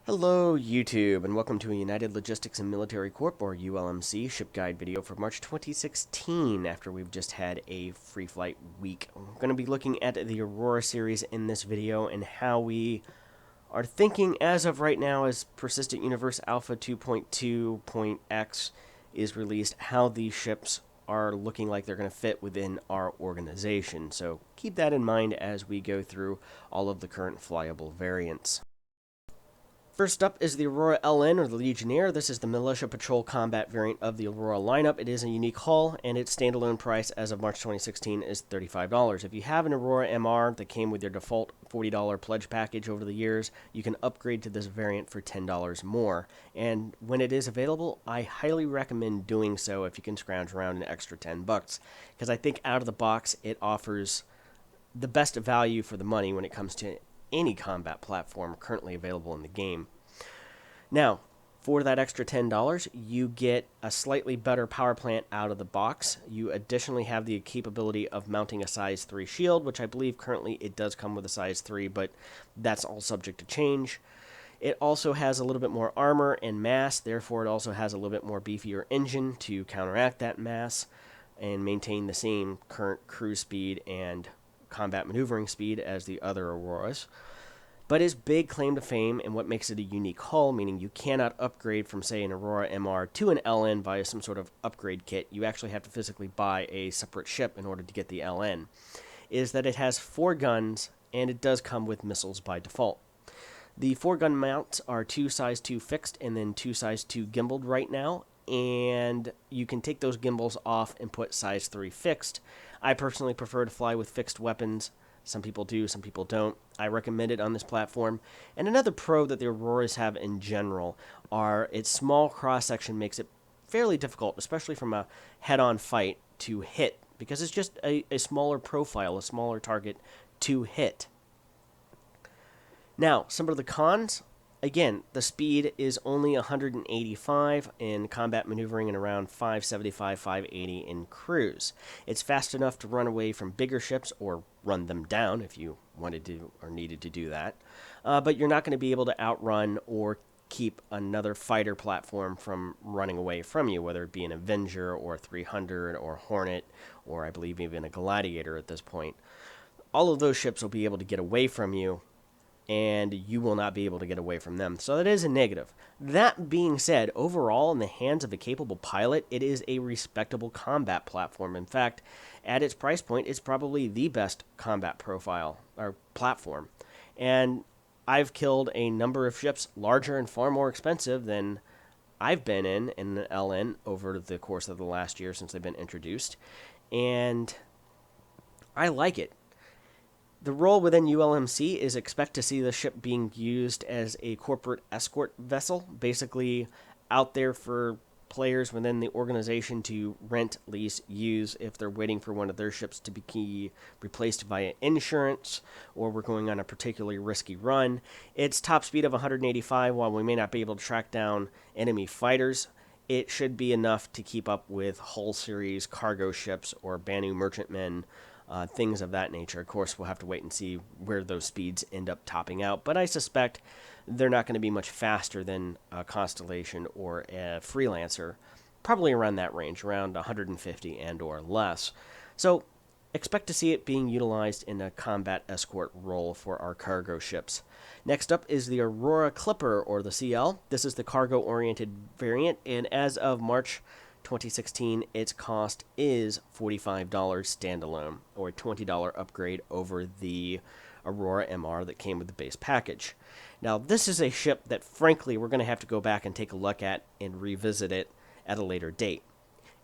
Hello YouTube, and welcome to a United Logistics and Military Corp, or ULMC, ship guide video for March 2016, after we've just had a free flight week. I'm going to be looking at the Aurora series in this video and how we are thinking as of right now as Persistent Universe Alpha 2.2.x is released, how these ships are looking like they're going to fit within our organization. So keep that in mind as we go through all of the current flyable variants. First up is the Aurora LN, or the Legionnaire. This is the Militia Patrol Combat variant of the Aurora lineup. It is a unique hull, and its standalone price as of March 2016 is $35. If you have an Aurora MR that came with your default $40 pledge package over the years, you can upgrade to this variant for $10 more. And when it is available, I highly recommend doing so if you can scrounge around an extra 10 bucks, because I think out of the box it offers the best value for the money when it comes to any combat platform currently available in the game. Now, for that extra $10, you get a slightly better power plant out of the box. You additionally have the capability of mounting a size 3 shield, which I believe currently it does come with a size 3, but that's all subject to change. It also has a little bit more armor and mass, therefore it also has a little bit more beefier engine to counteract that mass and maintain the same current cruise speed and combat maneuvering speed as the other Auroras. But his big claim to fame and what makes it a unique hull, meaning you cannot upgrade from, say, an Aurora MR to an LN via some sort of upgrade kit, you actually have to physically buy a separate ship in order to get the LN, is that it has 4 guns and it does come with missiles by default. The 4-gun mounts are 2 size 2 fixed and then 2 size 2 gimbaled right now, and you can take those gimbals off and put size 3 fixed. I personally prefer to fly with fixed weapons. Some people do, some people don't. I recommend it on this platform. And another pro that the Auroras have in general are its small cross-section makes it fairly difficult, especially from a head-on fight, to hit, because it's just a smaller profile, a smaller target to hit. Now, some of the cons. Again, the speed is only 185 in combat maneuvering and around 575, 580 in cruise. It's fast enough to run away from bigger ships or run them down if you wanted to or needed to do that. But you're not going to be able to outrun or keep another fighter platform from running away from you, whether it be an Avenger or 300 or Hornet or I believe even a Gladiator at this point. All of those ships will be able to get away from you, and you will not be able to get away from them. So that is a negative. That being said, overall, in the hands of a capable pilot, it is a respectable combat platform. In fact, at its price point, it's probably the best combat profile or platform. And I've killed a number of ships larger and far more expensive than I've been in the LN over the course of the last year since they've been introduced. And I like it. The role within ULMC is expect to see the ship being used as a corporate escort vessel, basically out there for players within the organization to rent, lease, use if they're waiting for one of their ships to be replaced via insurance or we're going on a particularly risky run. It's top speed of 185. While we may not be able to track down enemy fighters, it should be enough to keep up with Hull series cargo ships or Banu merchantmen, things of that nature. Of course, we'll have to wait and see where those speeds end up topping out, but I suspect they're not going to be much faster than a Constellation or a Freelancer, probably around that range, around 150 and or less. So expect to see it being utilized in a combat escort role for our cargo ships. Next up is the Aurora Clipper, or the CL. This is the cargo-oriented variant, and as of March 2016, its cost is $45 standalone, or a $20 upgrade over the Aurora MR that came with the base package. Now, this is a ship that, frankly, we're going to have to go back and take a look at and revisit it at a later date.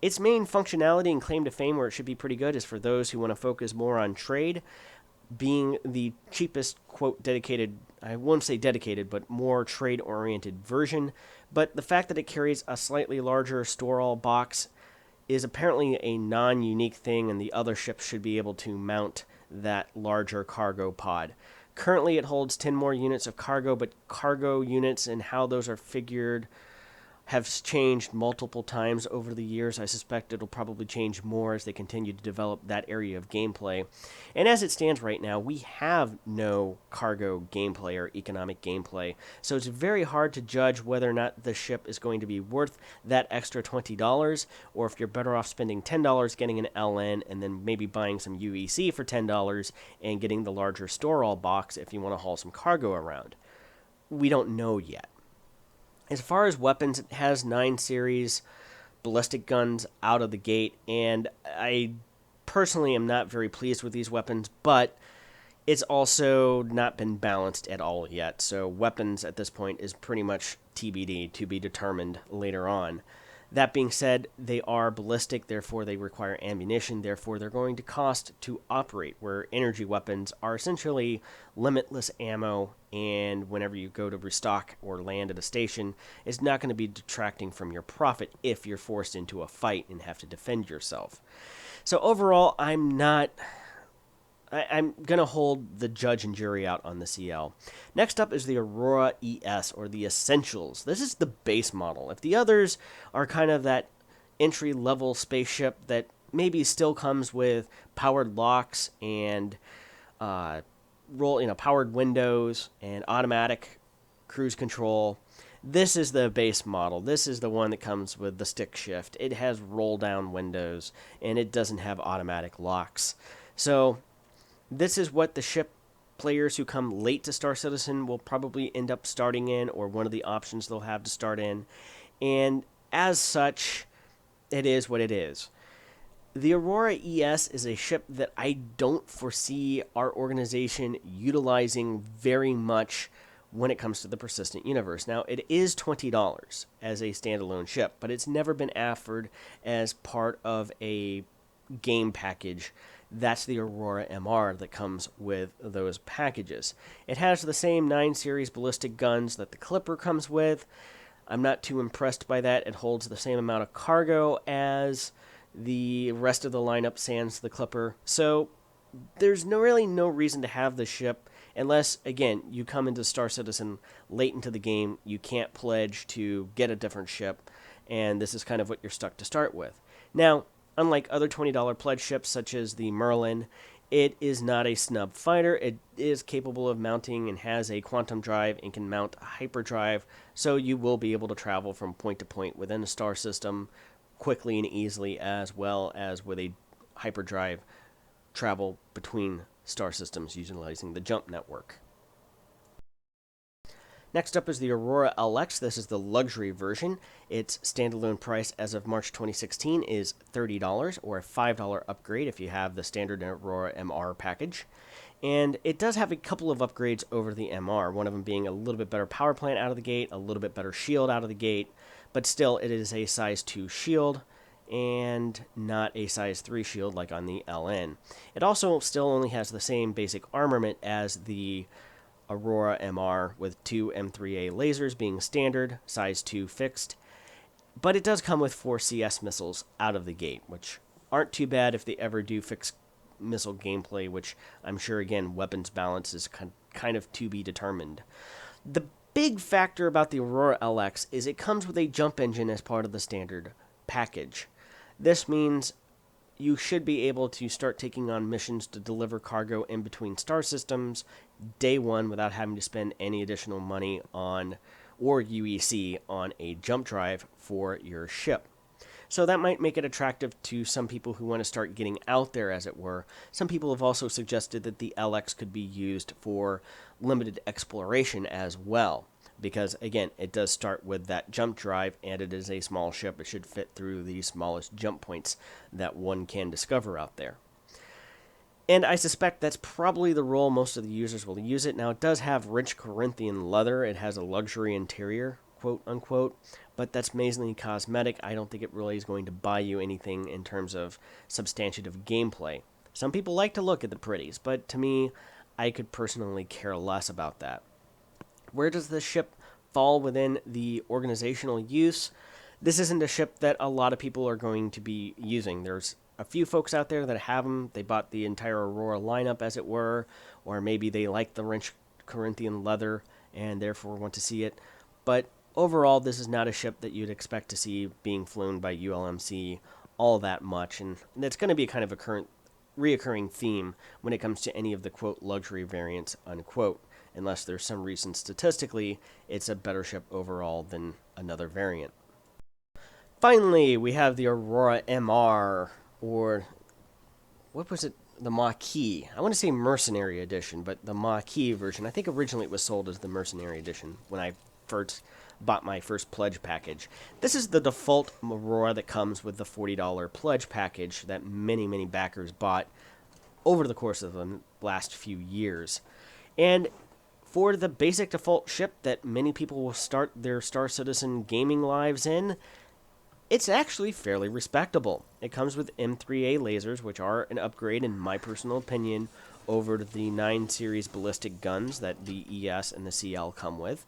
Its main functionality and claim to fame, where it should be pretty good, is for those who want to focus more on trade, being the cheapest, quote, dedicated, I won't say dedicated, but more trade-oriented version. But the fact that it carries a slightly larger store-all box is apparently a non-unique thing, and the other ships should be able to mount that larger cargo pod. Currently, it holds 10 more units of cargo, but cargo units and how those are figured have changed multiple times over the years. I suspect it'll probably change more as they continue to develop that area of gameplay. And as it stands right now, we have no cargo gameplay or economic gameplay. So it's very hard to judge whether or not the ship is going to be worth that extra $20, or if you're better off spending $10 getting an LN and then maybe buying some UEC for $10 and getting the larger store-all box if you want to haul some cargo around. We don't know yet. As far as weapons, it has 9 series ballistic guns out of the gate, and I personally am not very pleased with these weapons, but it's also not been balanced at all yet. So weapons at this point is pretty much TBD, to be determined later on. That being said, they are ballistic, therefore they require ammunition, therefore they're going to cost to operate, where energy weapons are essentially limitless ammo, and whenever you go to restock or land at a station, it's not going to be detracting from your profit if you're forced into a fight and have to defend yourself. So overall, I'm going to hold the judge and jury out on the CL. Next up is the Aurora ES, or the Essentials. This is the base model. If the others are kind of that entry-level spaceship that maybe still comes with powered locks and powered windows and automatic cruise control, this is the base model. This is the one that comes with the stick shift. It has roll-down windows, and it doesn't have automatic locks. So this is what the ship players who come late to Star Citizen will probably end up starting in, or one of the options they'll have to start in. And as such, it is what it is. The Aurora ES is a ship that I don't foresee our organization utilizing very much when it comes to the Persistent Universe. Now, it is $20 as a standalone ship, but it's never been offered as part of a game package. That's the Aurora MR that comes with those packages. It has the same 9 series ballistic guns that the Clipper comes with. I'm not too impressed by that. It holds the same amount of cargo as the rest of the lineup sans the Clipper. So there's really no reason to have the ship unless, again, you come into Star Citizen late into the game. You can't pledge to get a different ship, and this is kind of what you're stuck to start with. Now, unlike other $20 pledge ships such as the Merlin, it is not a snub fighter. It is capable of mounting and has a quantum drive and can mount a hyperdrive, so you will be able to travel from point to point within a star system quickly and easily, as well as with a hyperdrive travel between star systems utilizing the jump network. Next up is the Aurora LX. This is the luxury version. Its standalone price as of March 2016 is $30, or a $5 upgrade if you have the standard Aurora MR package. And it does have a couple of upgrades over the MR, one of them being a little bit better power plant out of the gate, a little bit better shield out of the gate, but still it is a size 2 shield and not a size 3 shield like on the LN. It also still only has the same basic armament as the Aurora MR, with 2 M3A lasers being standard, size 2 fixed, but it does come with 4 CS missiles out of the gate, which aren't too bad if they ever do fix missile gameplay, which I'm sure, again, weapons balance is kind of to be determined. The big factor about the Aurora LX is it comes with a jump engine as part of the standard package. This means you should be able to start taking on missions to deliver cargo in between star systems day one without having to spend any additional money on, or UEC, on a jump drive for your ship. So that might make it attractive to some people who want to start getting out there, as it were. Some people have also suggested that the LX could be used for limited exploration as well, because, again, it does start with that jump drive, and it is a small ship. It should fit through the smallest jump points that one can discover out there. And I suspect that's probably the role most of the users will use it. Now, it does have rich Corinthian leather. It has a luxury interior, quote unquote, but that's mainly cosmetic. I don't think it really is going to buy you anything in terms of substantive gameplay. Some people like to look at the pretties, but to me, I could personally care less about that. Where does this ship fall within the organizational use? This isn't a ship that a lot of people are going to be using. There's a few folks out there that have them. They bought the entire Aurora lineup, as it were, or maybe they like the rich Corinthian leather and therefore want to see it. But overall, this is not a ship that you'd expect to see being flown by ULMC all that much, and that's going to be kind of a reoccurring theme when it comes to any of the quote luxury variants unquote, unless there's some reason statistically it's a better ship overall than another variant. Finally, we have the Aurora MR, or what was it? The Maquis. I want to say Mercenary Edition, but the Maquis version. I think originally it was sold as the Mercenary Edition when I first bought my first pledge package. This is the default Aurora that comes with the $40 pledge package that many backers bought over the course of the last few years. And for the basic default ship that many people will start their Star Citizen gaming lives in, it's actually fairly respectable. It comes with M3A lasers, which are an upgrade, in my personal opinion, over the 9 series ballistic guns that the ES and the CL come with.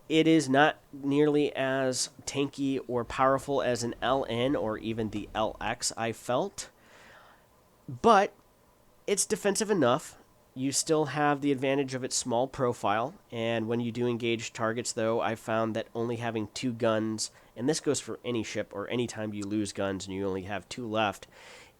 It is not nearly as tanky or powerful as an LN or even the LX, I felt, but it's defensive enough. You still have the advantage of its small profile, and when you do engage targets, though, I found that only having 2 guns, and this goes for any ship or any time you lose guns and you only have 2 left,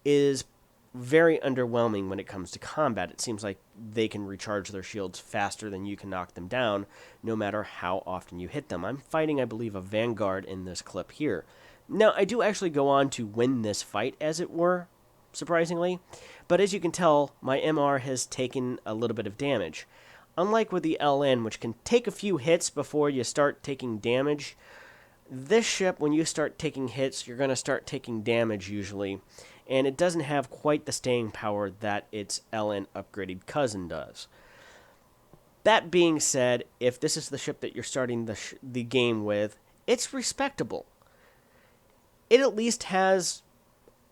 is very underwhelming when it comes to combat. It seems like they can recharge their shields faster than you can knock them down, no matter how often you hit them. I'm fighting, I believe, a Vanguard in this clip here. Now, I do actually go on to win this fight, as it were, surprisingly, but as you can tell, my MR has taken a little bit of damage. Unlike with the LN, which can take a few hits before you start taking damage, this ship, when you start taking hits, you're going to start taking damage usually, and it doesn't have quite the staying power that its LN upgraded cousin does. That being said, if this is the ship that you're starting the game with, it's respectable. It at least has,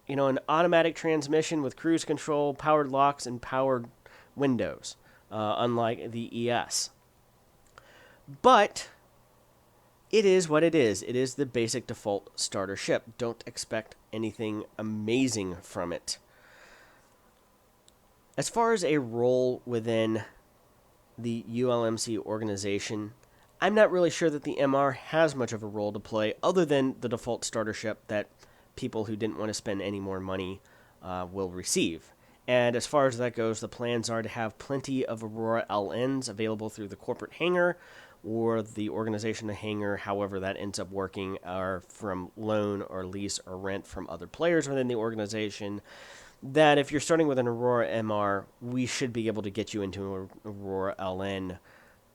an automatic transmission with cruise control, powered locks, and powered windows, unlike the ES. But it is what it is. It is the basic default starter ship. Don't expect anything amazing from it. As far as a role within the ULMC organization, I'm not really sure that the MR has much of a role to play other than the default starter ship that people who didn't want to spend any more money will receive. And as far as that goes, the plans are to have plenty of Aurora LNs available through the corporate hangar or the organization hangar, however that ends up working, are from loan or lease or rent from other players within the organization. That if you're starting with an Aurora MR, we should be able to get you into an Aurora LN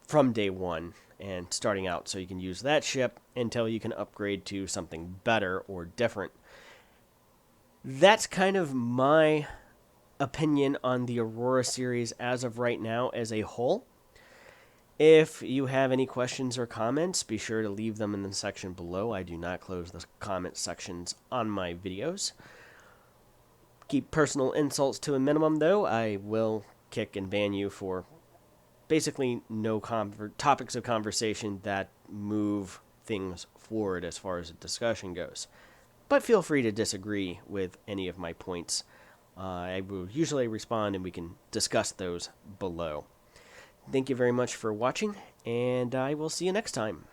from day one and starting out, so you can use that ship until you can upgrade to something better or different. That's kind of my opinion on the Aurora series as of right now as a whole. If you have any questions or comments, be sure to leave them in the section below. I do not close the comment sections on my videos. Keep personal insults to a minimum, though. I will kick and ban you for basically no topics of conversation that move things forward as far as a discussion goes. But feel free to disagree with any of my points. I will usually respond and we can discuss those below. Thank you very much for watching, and I will see you next time.